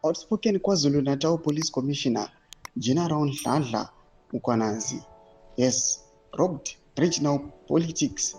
outspoken KwaZulu-Natal Police Commissioner General Nhlanhla Mkhwanazi has robbed regional politics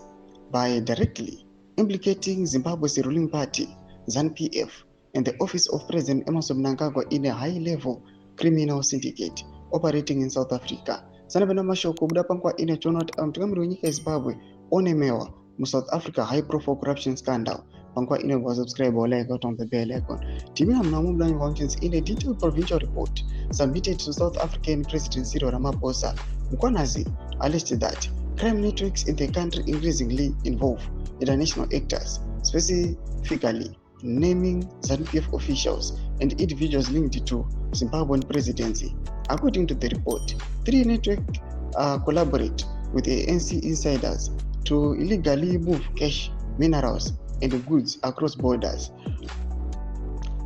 by directly implicating Zimbabwe's ruling party, ZANU-PF, and the office of President Emmerson Mnangagwa in a high-level criminal syndicate operating in South Africa. Sanabena mashoko budapangwa ine chonot mtukamiri wenyika Zimbabwe onemewa mu South Africa high-profile corruption scandal. Pangwa ine go subscribe or like on the bell icon. Timina mnamumblani functions in a detailed provincial report submitted to South African President Cyril Ramaphosa. Mkhwanazi alleged that crime networks in the country increasingly involve international actors, specifically naming ZANU-PF officials and individuals linked to Zimbabwean presidency. According to the report, 3 networks collaborate with ANC insiders to illegally move cash, minerals, and goods across borders,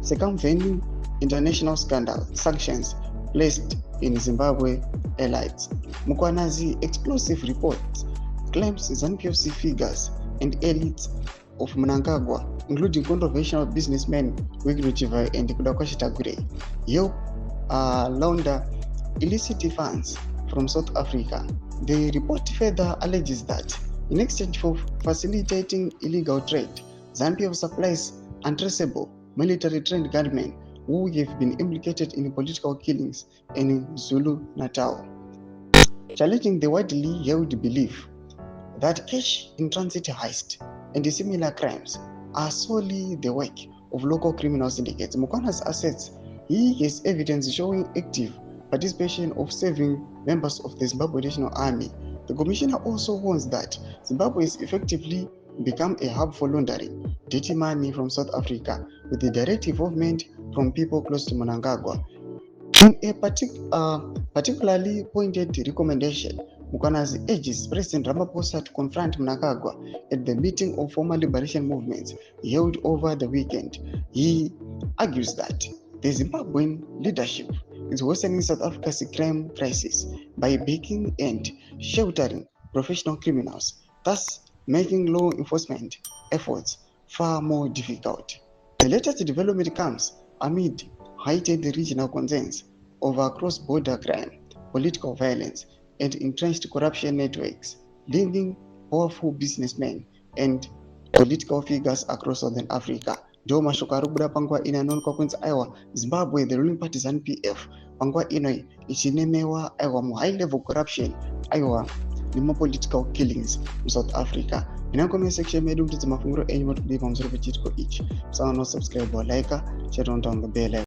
circumventing international sanctions placed in Zimbabwe elites. Mkhwanazi explosive reports claims ZANU-PF figures and elites of Mnangagwa, including controversial businessmen Wikiruchiva and Kudakwashitagure, help launder illicit funds from South Africa. The report further alleges that in exchange for facilitating illegal trade, ZANU-PF supplies untraceable military-trained gunmen who have been implicated in political killings in Zulu-Natal, challenging the widely held belief that cash in transit heist and similar crimes are solely the work of local criminal syndicates. Mkhwanazi asserts he has evidence showing active participation of serving members of the Zimbabwe National Army. The commissioner also warns that Zimbabwe has effectively become a hub for laundering dirty money from South Africa with the direct involvement from people close to Mnangagwa. In a particularly pointed recommendation, Mkhwanazi urges President Ramaphosa to confront Mnangagwa at the meeting of former liberation movements held over the weekend. He argues that the Zimbabwean leadership is worsening South Africa's crime crisis by backing and sheltering professional criminals, thus making law enforcement efforts far more difficult. The latest development comes amid heightened regional concerns over cross-border crime, political violence, and entrenched corruption networks, linking powerful businessmen and political figures across Southern Africa. Ndio mashoka arikubuda pangwa ina non kwa kwenza aiwa Zimbabwe the ruling party ZANU-PF pangwa ino ichinemewa aiwa mu high level corruption aiwa nimo political killings in South Africa. Ina comment section medu mtiti mafunguro enyi matu kudipa mzuru pichitiko each. Sawa no subscribe or like, share on down the bell.